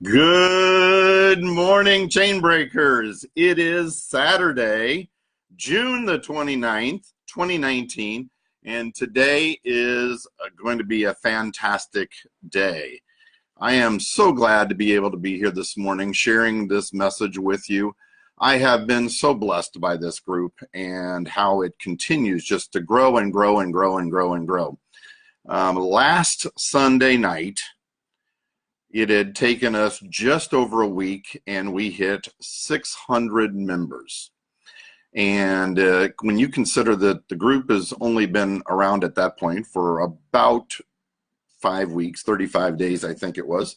Good morning, Chainbreakers. It is Saturday, June the 29th, 2019, and today is going to be a fantastic day. I am so glad to be able to be here this morning sharing this message with you. I have been so blessed by this group and how it continues just to grow and grow and grow and grow and grow. Last Sunday night, it had taken us just over a week and we hit 600 members. And when you consider that the group has only been around at that point for about 5 weeks, 35 days, I think it was,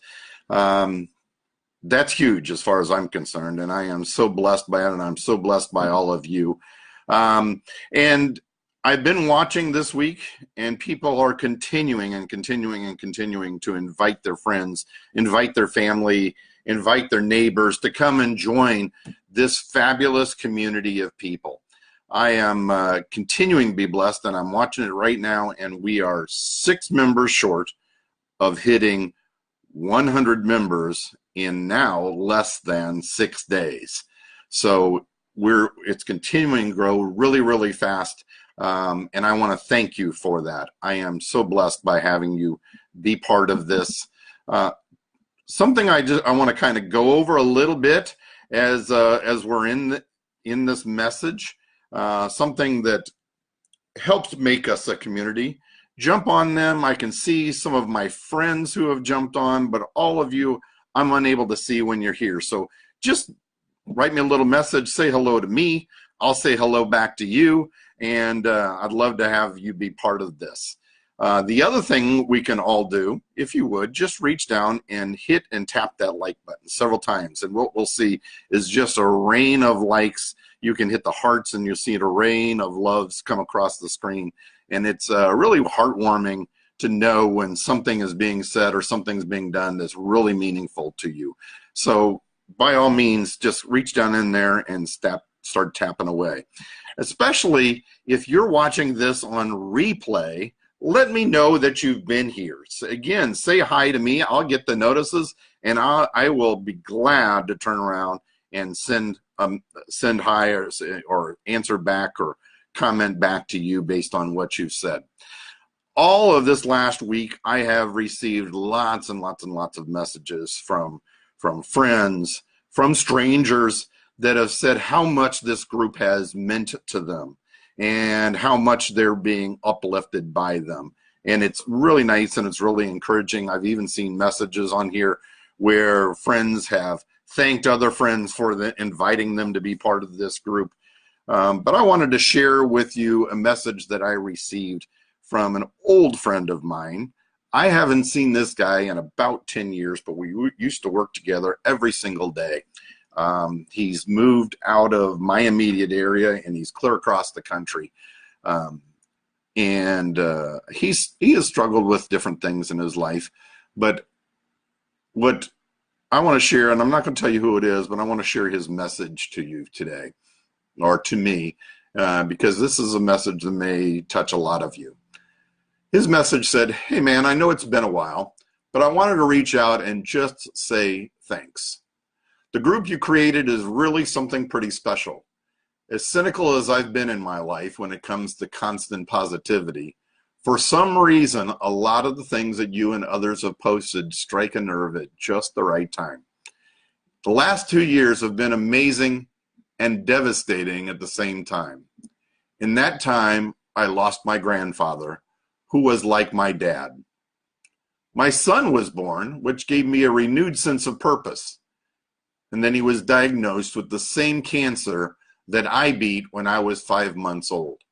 that's huge as far as I'm concerned. And I am so blessed by it, and I'm so blessed by all of you. And I've been watching this week, and people are continuing and continuing and continuing to invite their friends, invite their family, invite their neighbors to come and join this fabulous community of people. I am continuing to be blessed, and I'm watching it right now, and we are 6 members short of hitting 100 members in now less than 6 days. So it's continuing to grow really, really fast. And I want to thank you for that. I am so blessed by having you be part of this. Something I want to kind of go over a little bit as we're in this message. Something that helps make us a community. Jump on them. I can see some of my friends who have jumped on, but all of you, I'm unable to see when you're here. So just write me a little message. Say hello to me. I'll say hello back to you. And I'd love to have you be part of this. The other thing we can all do, if you would, just reach down and hit and tap that like button several times. And what we'll see is just a rain of likes. You can hit the hearts and you'll see a rain of loves come across the screen. And it's really heartwarming to know when something is being said or something's being done that's really meaningful to you. So by all means, just reach down in there and start tapping away. Especially if you're watching this on replay, let me know that you've been here. So again, say hi to me. I'll get the notices, and I will be glad to turn around and send hi or answer back or comment back to you based on what you've said. All of this last week, I have received lots and lots and lots of messages from friends, from strangers, that have said how much this group has meant to them and how much they're being uplifted by them. And it's really nice and it's really encouraging. I've even seen messages on here where friends have thanked other friends for inviting them to be part of this group. But I wanted to share with you a message that I received from an old friend of mine. I haven't seen this guy in about 10 years, but we used to work together every single day. He's moved out of my immediate area and he's clear across the country. He has struggled with different things in his life. But what I want to share, and I'm not going to tell you who it is, but I want to share his message to you today, or to me, because this is a message that may touch a lot of you. His message said, "Hey man, I know it's been a while, but I wanted to reach out and just say thanks. The group you created is really something pretty special. As cynical as I've been in my life when it comes to constant positivity, for some reason, a lot of the things that you and others have posted strike a nerve at just the right time. The last 2 years have been amazing and devastating at the same time. In that time, I lost my grandfather, who was like my dad. My son was born, which gave me a renewed sense of purpose. And then he was diagnosed with the same cancer that I beat when I was 5 months old.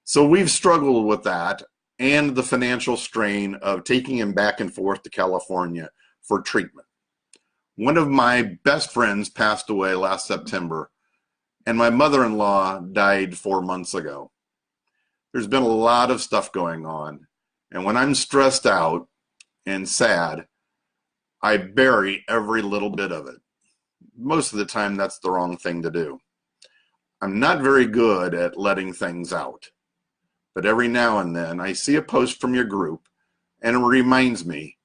So we've struggled with that and the financial strain of taking him back and forth to California for treatment. One of my best friends passed away last September, and my mother-in-law died 4 months ago. There's been a lot of stuff going on, and when I'm stressed out and sad, I bury every little bit of it. Most of the time, that's the wrong thing to do. I'm not very good at letting things out, but every now and then I see a post from your group and it reminds me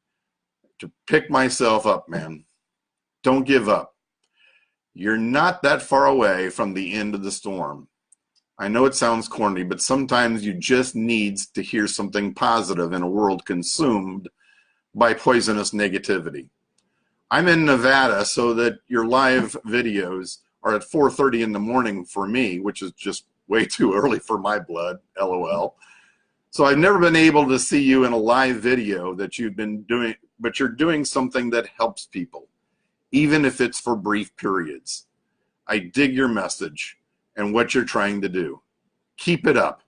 to pick myself up, man. Don't give up. You're not that far away from the end of the storm. I know it sounds corny, but sometimes you just need to hear something positive in a world consumed by poisonous negativity. I'm in Nevada, so that your live videos are at 4:30 in the morning for me, which is just way too early for my blood, LOL. So I've never been able to see you in a live video that you've been doing, but you're doing something that helps people, even if it's for brief periods. I dig your message and what you're trying to do. Keep it up.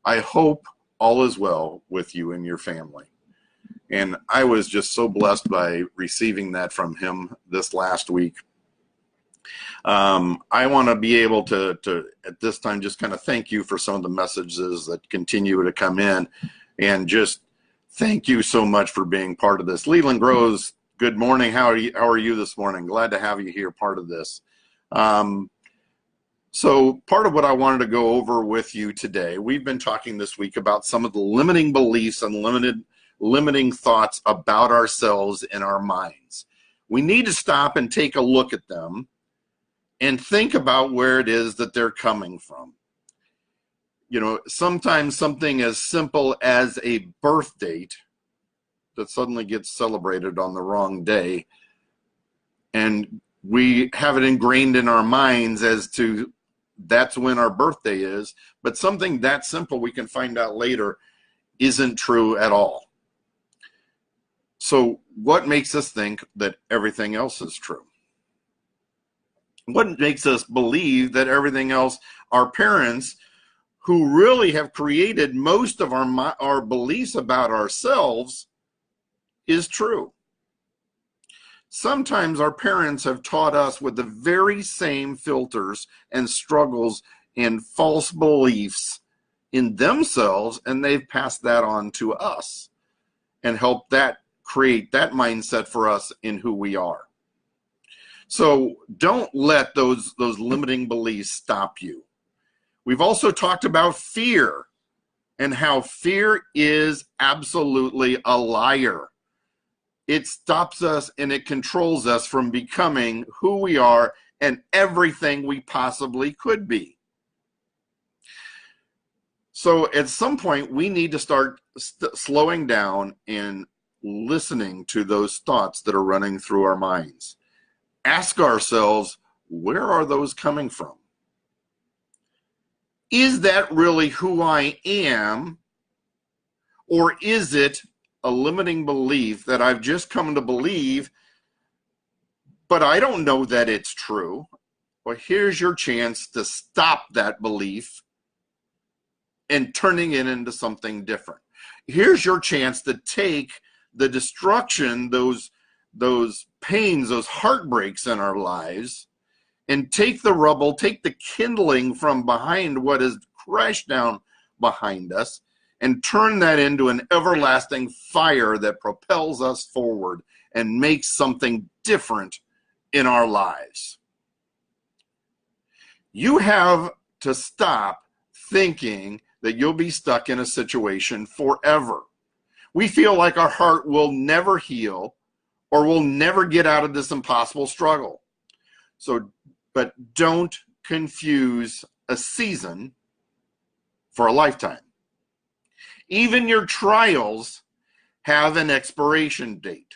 I hope all is well with you and your family. And I was just so blessed by receiving that from him this last week. I want to be able to at this time just kind of thank you for some of the messages that continue to come in, and just thank you so much for being part of this. Leland Groves, good morning. How are you this morning? Glad to have you here, part of this. So part of what I wanted to go over with you today, we've been talking this week about some of the limiting beliefs and limiting thoughts about ourselves and our minds. We need to stop and take a look at them and think about where it is that they're coming from. You know, sometimes something as simple as a birth date that suddenly gets celebrated on the wrong day, and we have it ingrained in our minds as to that's when our birthday is, but something that simple we can find out later isn't true at all. So what makes us think that everything else is true? What makes us believe that everything else, our parents, who really have created most of our beliefs about ourselves, is true? Sometimes our parents have taught us with the very same filters and struggles and false beliefs in themselves, and they've passed that on to us and helped that create that mindset for us in who we are. So don't let those limiting beliefs stop you. We've also talked about fear and how fear is absolutely a liar. It stops us and it controls us from becoming who we are and everything we possibly could be. So at some point, we need to start slowing down and listening to those thoughts that are running through our minds. Ask ourselves, where are those coming from? Is that really who I am? Or is it a limiting belief that I've just come to believe, but I don't know that it's true? Well, here's your chance to stop that belief and turning it into something different. Here's your chance to take the destruction, those pains, those heartbreaks in our lives, and take the rubble, take the kindling from behind what has crashed down behind us, and turn that into an everlasting fire that propels us forward and makes something different in our lives. You have to stop thinking that you'll be stuck in a situation forever. We feel like our heart will never heal or we'll never get out of this impossible struggle. But don't confuse a season for a lifetime. Even your trials have an expiration date.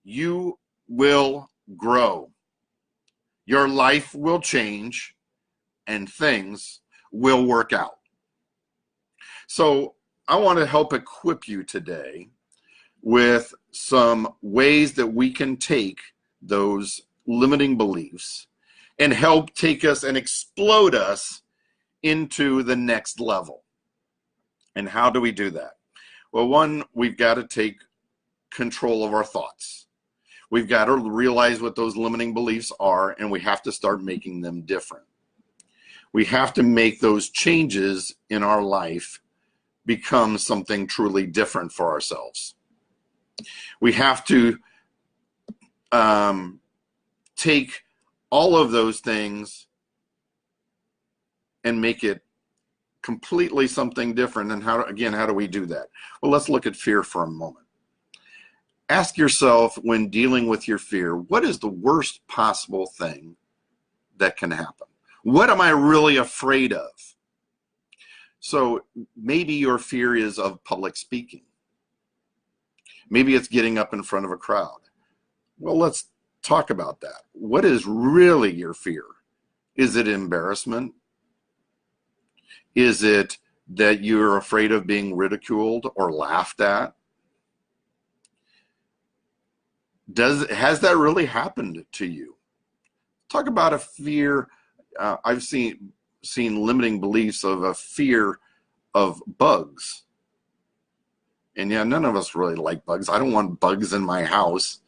You will grow. Your life will change and things will work out. So I want to help equip you today with some ways that we can take those limiting beliefs and help take us and explode us into the next level. And how do we do that? Well, one, we've got to take control of our thoughts. We've got to realize what those limiting beliefs are, and we have to start making them different. We have to make those changes in our life become something truly different for ourselves. We have to take all of those things and make it completely something different. And how do we do that? Well, let's look at fear for a moment. Ask yourself, when dealing with your fear, what is the worst possible thing that can happen? What am I really afraid of? So maybe your fear is of public speaking. Maybe it's getting up in front of a crowd. Well, let's talk about that. What is really your fear? Is it embarrassment? Is it that you're afraid of being ridiculed or laughed at? Has that really happened to you? Talk about a fear. I've seen limiting beliefs of a fear of bugs. And yeah, none of us really like bugs. I don't want bugs in my house.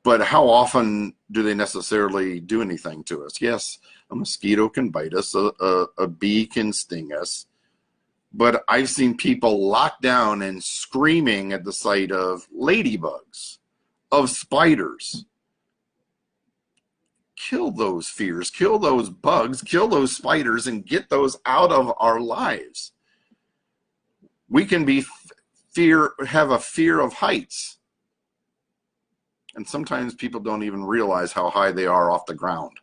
But how often do they necessarily do anything to us? Yes, a mosquito can bite us, a bee can sting us. But I've seen people locked down and screaming at the sight of ladybugs, of spiders. Kill those fears, kill those bugs, kill those spiders, and get those out of our lives. We can have a fear of heights. And sometimes people don't even realize how high they are off the ground.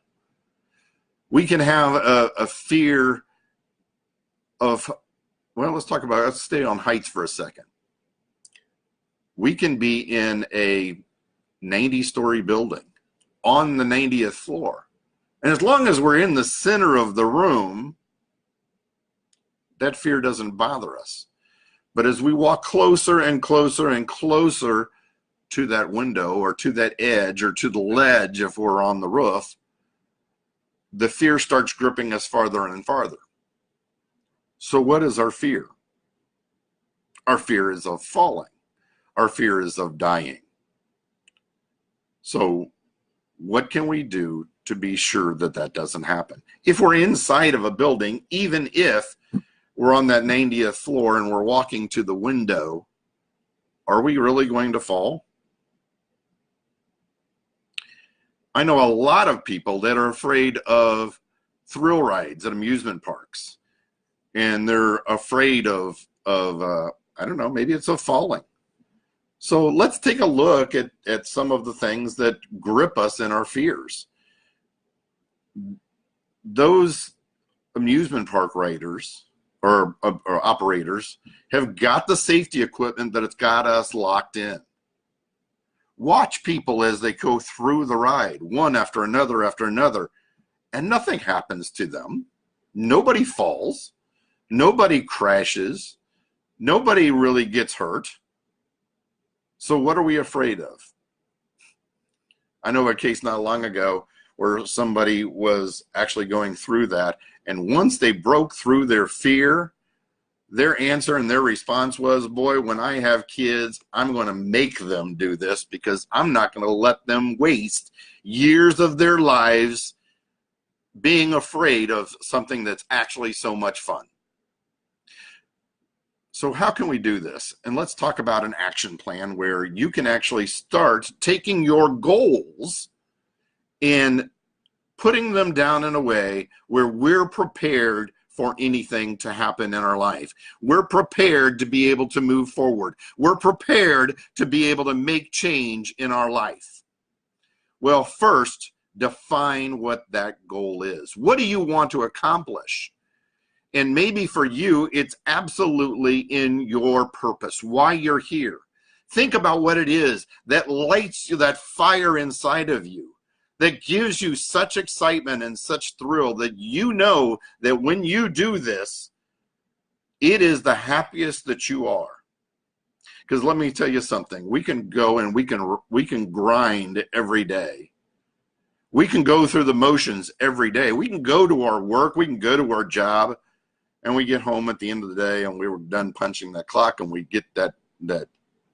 We can have a fear of, well, let's stay on heights for a second. We can be in a 90-story building on the 90th floor. And as long as we're in the center of the room, that fear doesn't bother us. But as we walk closer and closer and closer to that window or to that edge or to the ledge, if we're on the roof, the fear starts gripping us farther and farther. So what is our fear? Our fear is of falling. Our fear is of dying. So what can we do to be sure that that doesn't happen? If we're inside of a building, even if we're on that 90th floor and we're walking to the window, are we really going to fall? I know a lot of people that are afraid of thrill rides at amusement parks. And they're afraid of I don't know, maybe it's of falling. So let's take a look at some of the things that grip us in our fears. Those amusement park riders or operators have got the safety equipment that it's got us locked in. Watch people as they go through the ride, one after another, and nothing happens to them. Nobody falls. Nobody crashes. Nobody really gets hurt. So what are we afraid of? I know a case not long ago where somebody was actually going through that, and once they broke through their fear, their answer and their response was, boy, when I have kids, I'm going to make them do this because I'm not going to let them waste years of their lives being afraid of something that's actually so much fun. So how can we do this? And let's talk about an action plan where you can actually start taking your goals and putting them down in a way where we're prepared for anything to happen in our life. We're prepared to be able to move forward. We're prepared to be able to make change in our life. Well, first, define what that goal is. What do you want to accomplish? And maybe for you, it's absolutely in your purpose, why you're here. Think about what it is that lights you, that fire inside of you, that gives you such excitement and such thrill that you know that when you do this, it is the happiest that you are. Because let me tell you something, we can go and we can grind every day. We can go through the motions every day. We can go to our work, we can go to our job, and we get home at the end of the day and we were done punching that clock and we get that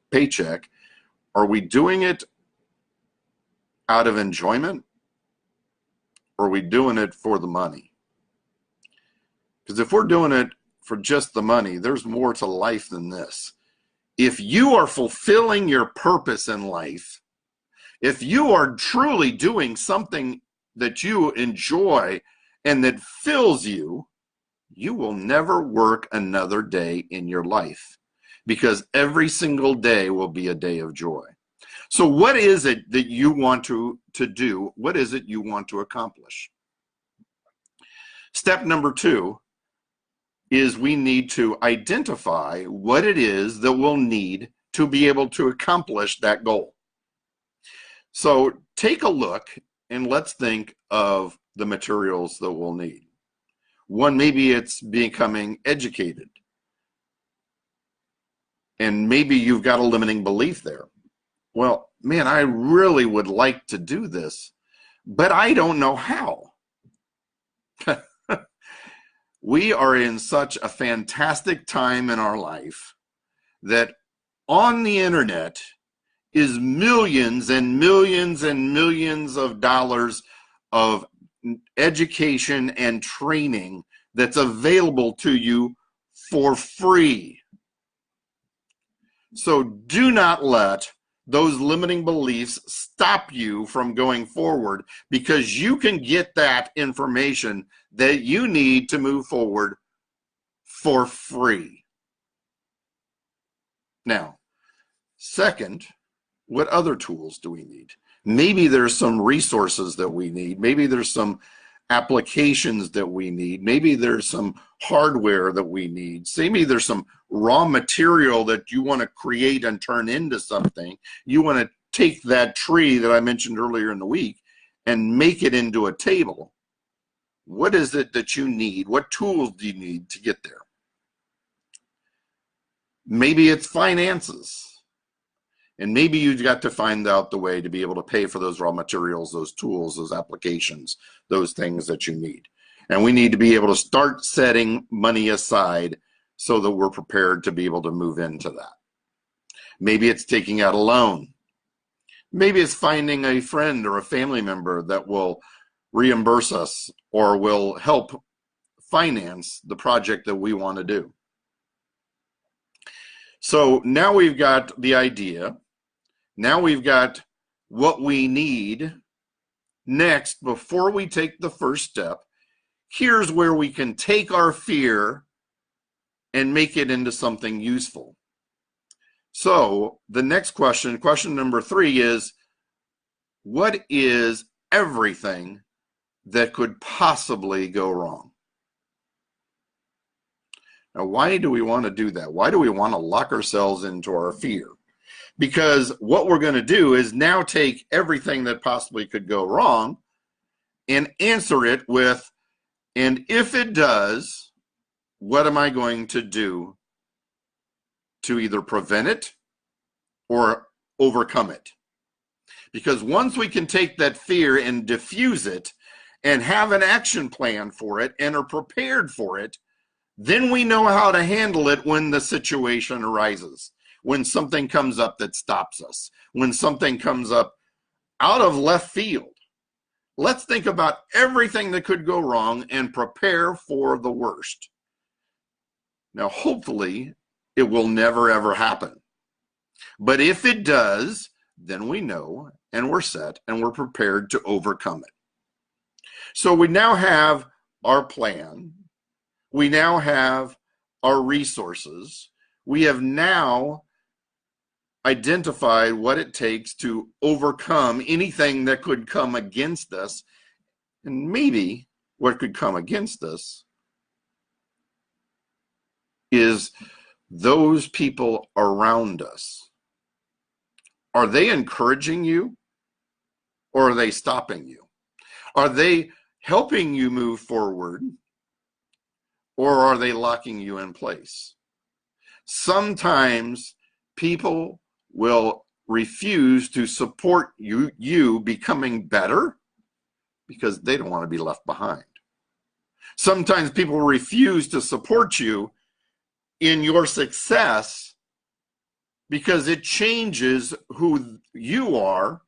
paycheck. Are we doing it out of enjoyment, or are we doing it for the money? Because if we're doing it for just the money, there's more to life than this. If you are fulfilling your purpose in life, if you are truly doing something that you enjoy and that fills you, you will never work another day in your life. because every single day will be a day of joy. So what is it that you want to do? What is it you want to accomplish? Step number 2 is we need to identify what it is that we'll need to be able to accomplish that goal. So take a look and let's think of the materials that we'll need. One, maybe it's becoming educated. And maybe you've got a limiting belief there. Well, man, I really would like to do this, but I don't know how. We are in such a fantastic time in our life that on the internet is millions and millions and millions of dollars of education and training that's available to you for free. So do not let those limiting beliefs stop you from going forward, because you can get that information that you need to move forward for free. Now, second, what other tools do we need? Maybe there's some resources that we need. Maybe there's some applications that we need. Maybe there's some hardware that we need. Maybe there's some raw material that you want to create and turn into something. You want to take that tree that I mentioned earlier in the week and make it into a table. What is it that you need? What tools do you need to get there? Maybe it's finances. And maybe you've got to find out the way to be able to pay for those raw materials, those tools, those applications, those things that you need. And we need to be able to start setting money aside so that we're prepared to be able to move into that. Maybe it's taking out a loan. Maybe it's finding a friend or a family member that will reimburse us or will help finance the project that we want to do. So now we've got the idea. Now we've got what we need. Next, before we take the first step, here's where we can take our fear and make it into something useful. So the next question, question number 3 is, what is everything that could possibly go wrong? Now, why do we want to do that? Why do we want to lock ourselves into our fear? Because what we're going to do is now take everything that possibly could go wrong and answer it with, and if it does, what am I going to do to either prevent it or overcome it? Because once we can take that fear and diffuse it and have an action plan for it and are prepared for it, then we know how to handle it when the situation arises. When something comes up that stops us, when something comes up out of left field. Let's think about everything that could go wrong and prepare for the worst. Now, hopefully, it will never, ever happen. But if it does, then we know and we're set and we're prepared to overcome it. So we now have our plan. We now have our resources. We have now identified what it takes to overcome anything that could come against us. And maybe what could come against us is those people around us. Are they encouraging you or are they stopping you? Are they helping you move forward or are they locking you in place? Sometimes people will refuse to support you becoming better because they don't want to be left behind. Sometimes people refuse to support you in your success because it changes who you are,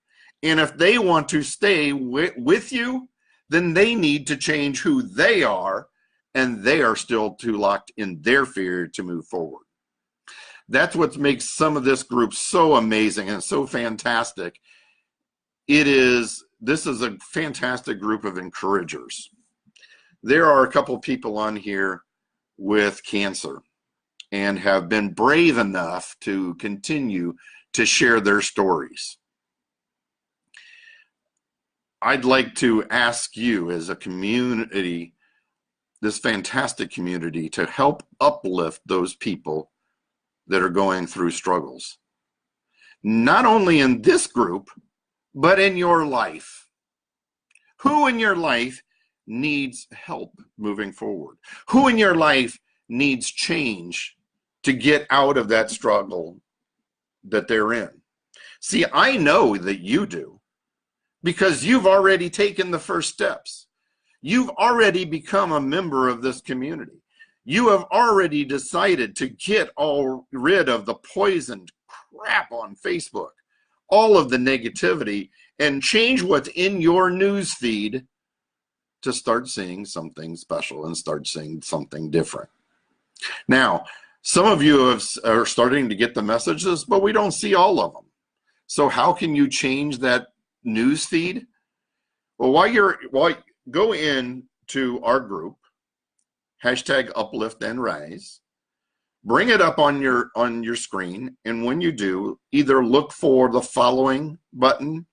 and if they want to stay with you, then they need to change who they are, and they are still too locked in their fear to move forward. That's what makes some of this group so amazing and so fantastic. This is a fantastic group of encouragers. There are a couple people on here with cancer. and have been brave enough to continue to share their stories. I'd like to ask you as a community, this fantastic community, to help uplift those people that are going through struggles. Not only in this group, but in your life. Who in your life needs help moving forward? Who in your life needs change to get out of that struggle that they're in? See, I know that you do, because you've already taken the first steps. You've already become a member of this community. You have already decided to get all rid of the poisoned crap on Facebook, all of the negativity, and change what's in your news feed to start seeing something special and start seeing something different. Now, some of you are starting to get the messages, but we don't see all of them. So how can you change that news feed? Well, go into our group, #UpliftAndRise, bring it up on your screen, and when you do, either look for the following button,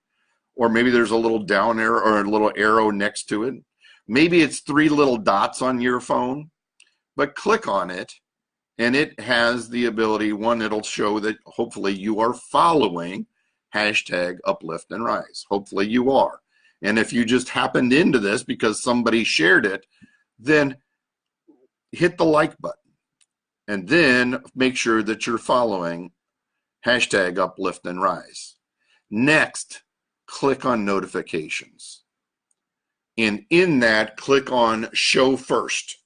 or maybe there's a little down arrow or a little arrow next to it. Maybe it's 3 little dots on your phone, but click on it, and it has the ability, one, it'll show that hopefully you are following #UpliftAndRise. Hopefully you are. And if you just happened into this because somebody shared it, then hit the like button. And then make sure that you're following #UpliftAndRise. Next, click on notifications. And in that, click on show first,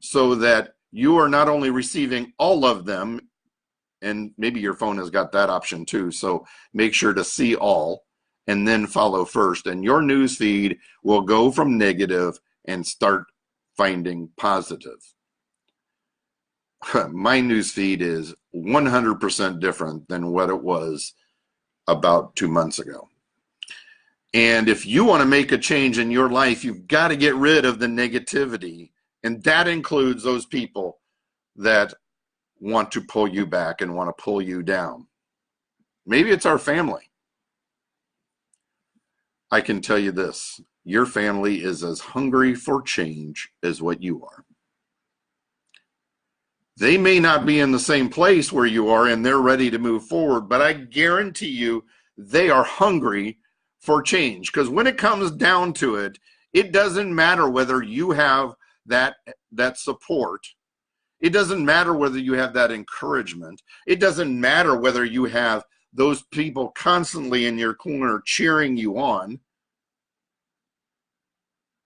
so that you are not only receiving all of them, and maybe your phone has got that option too, so make sure to see all and then follow first, and your news feed will go from negative and start finding positive. My news feed is 100% different than what it was about 2 months ago. And if you want to make a change in your life, you've got to get rid of the negativity, and that includes those people that want to pull you back and want to pull you down. Maybe it's our family. I can tell you this, your family is as hungry for change as what you are. They may not be in the same place where you are and they're ready to move forward, but I guarantee you they are hungry for change. Because when it comes down to it, it doesn't matter whether you have that support. It doesn't matter whether you have that encouragement. It doesn't matter whether you have those people constantly in your corner cheering you on.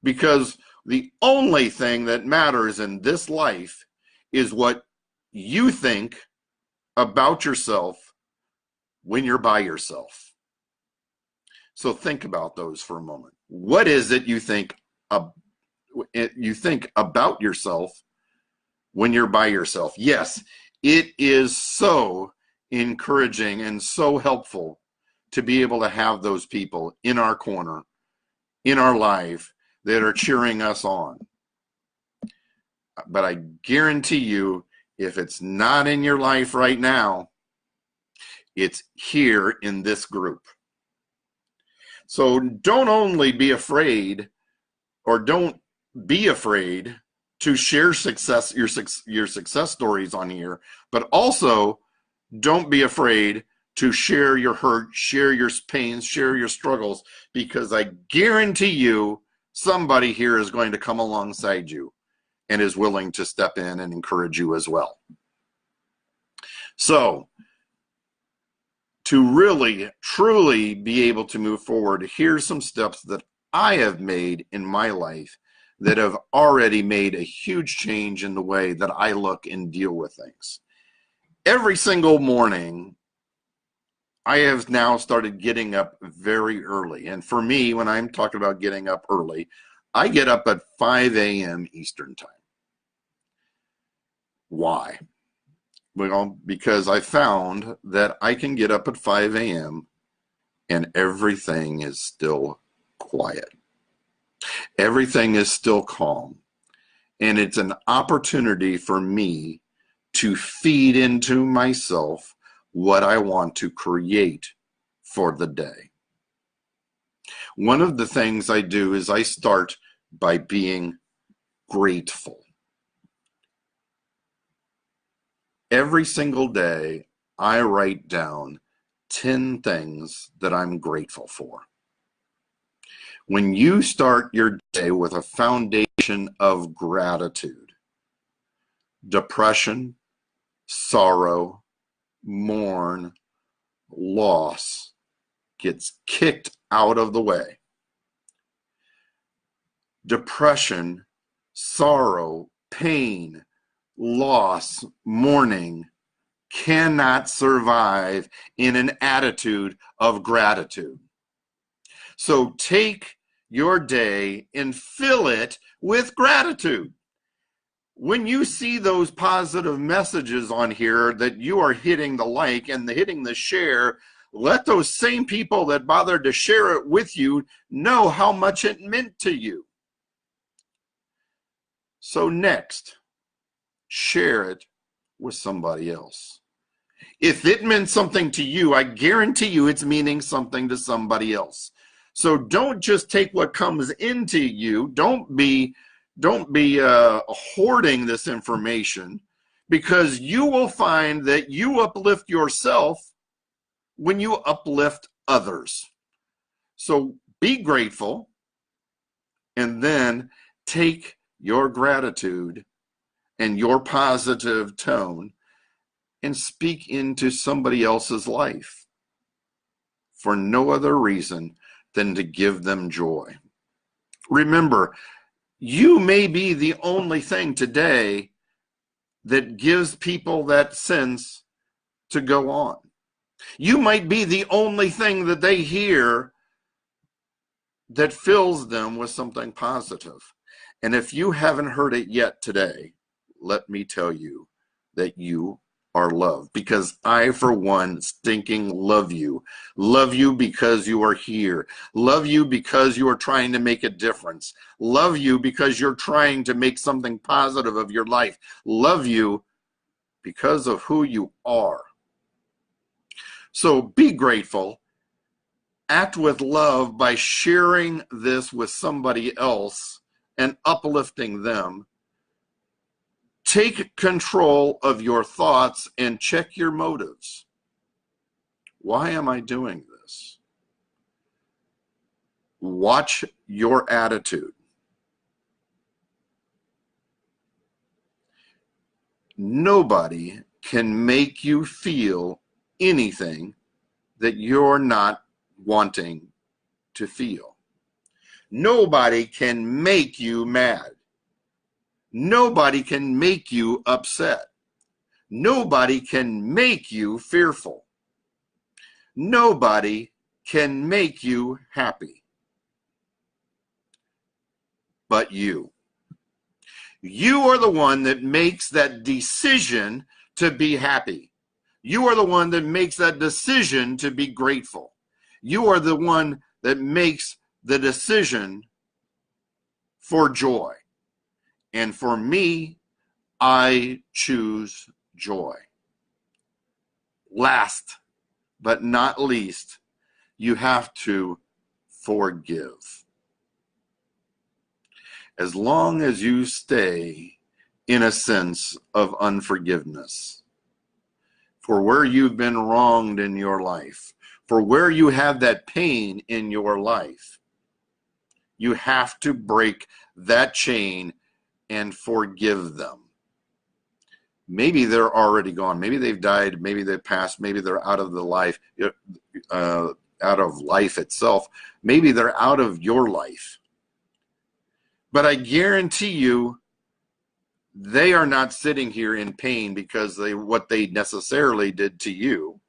Because the only thing that matters in this life is what you think about yourself when you're by yourself. So think about those for a moment. What is it you think about yourself when you're by yourself? Yes, it is so encouraging and so helpful to be able to have those people in our corner, in our life, that are cheering us on. But I guarantee you, if it's not in your life right now, it's here in this group. So don't only be afraid, or don't be afraid to share your success stories on here, but also don't be afraid to share your hurt, share your pains, share your struggles, because I guarantee you somebody here is going to come alongside you and is willing to step in and encourage you as well. So to really, truly be able to move forward, here's some steps that I have made in my life that have already made a huge change in the way that I look and deal with things. Every single morning, I have now started getting up very early. And for me, when I'm talking about getting up early, I get up at 5 a.m. Eastern time. Why? Well, because I found that I can get up at 5 a.m. and everything is still quiet. Everything is still calm. And it's an opportunity for me to feed into myself what I want to create for the day. One of the things I do is I start by being grateful. Every single day, I write down 10 things that I'm grateful for. When you start your day with a foundation of gratitude, depression, sorrow, mourn, loss gets kicked out of the way. Depression, sorrow, pain, loss, mourning cannot survive in an attitude of gratitude. So take your day and fill it with gratitude. When you see those positive messages on here that you are hitting the like and hitting the share, let those same people that bothered to share it with you know how much it meant to you. So next, share it with somebody else. If it meant something to you, I guarantee you it's meaning something to somebody else. So don't just take what comes into you. Don't be hoarding this information, because you will find that you uplift yourself when you uplift others. So be grateful, and then take your gratitude and your positive tone and speak into somebody else's life for no other reason than to give them joy. Remember, you may be the only thing today that gives people that sense to go on. You might be the only thing that they hear that fills them with something positive. And if you haven't heard it yet today, let me tell you that you are loved, because I, for one, stinking love you. Love you because you are here. Love you because you are trying to make a difference. Love you because you're trying to make something positive of your life. Love you because of who you are. So be grateful. Act with love by sharing this with somebody else and uplifting them. Take control of your thoughts and check your motives. Why am I doing this? Watch your attitude. Nobody can make you feel anything that you're not wanting to feel. Nobody can make you mad. Nobody can make you upset. Nobody can make you fearful. Nobody can make you happy but you. You are the one that makes that decision to be happy. You are the one that makes that decision to be grateful. You are the one that makes the decision for joy. And for me, I choose joy. Last but not least, you have to forgive. As long as you stay in a sense of unforgiveness for where you've been wronged in your life, for where you have that pain in your life, you have to break that chain and forgive them. Maybe they're already gone. Maybe they've died. Maybe they've passed. Maybe they're out of the life, out of life itself. Maybe they're out of your life. But I guarantee you, they are not sitting here in pain because what they necessarily did to you.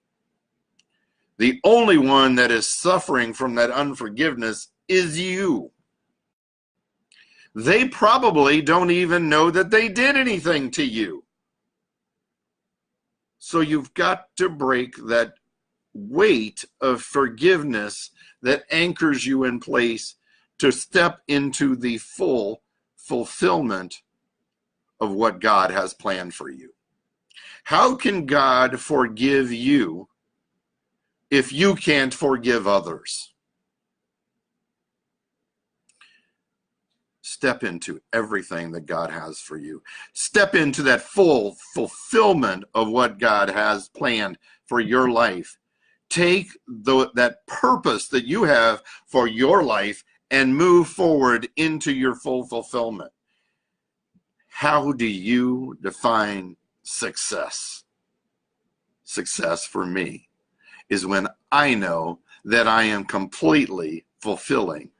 The only one that is suffering from that unforgiveness is you. They probably don't even know that they did anything to you. So you've got to break that weight of forgiveness that anchors you in place to step into the full fulfillment of what God has planned for you. How can God forgive you if you can't forgive others? Step into everything that God has for you. Step into that full fulfillment of what God has planned for your life. Take that purpose that you have for your life and move forward into your full fulfillment. How do you define success? Success for me is when I know that I am completely fulfilling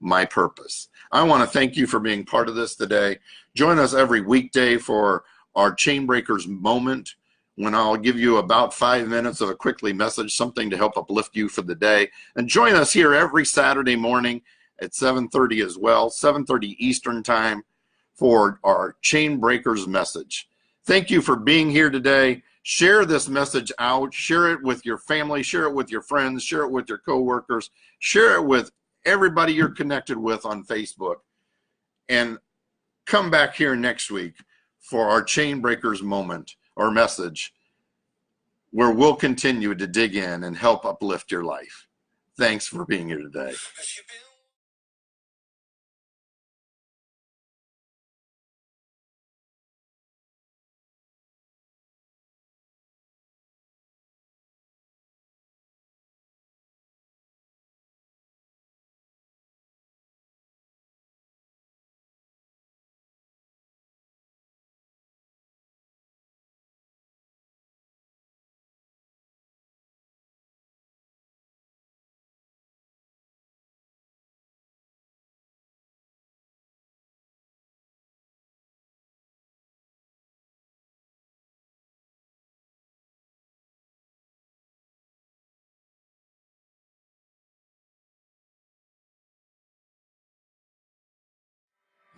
my purpose. I want to thank you for being part of this today. Join us every weekday for our Chainbreakers moment, when I'll give you about 5 minutes of a quickly message, something to help uplift you for the day. And join us here every Saturday morning at 7:30 as well, 7:30 Eastern time, for our Chainbreakers message. Thank you for being here today. Share this message out. Share it with your family. Share it with your friends. Share it with your coworkers. Share it with everybody you're connected with on Facebook. And come back here next week for our Chainbreakers moment or message, where we'll continue to dig in and help uplift your life. Thanks for being here today.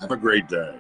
Have a great day.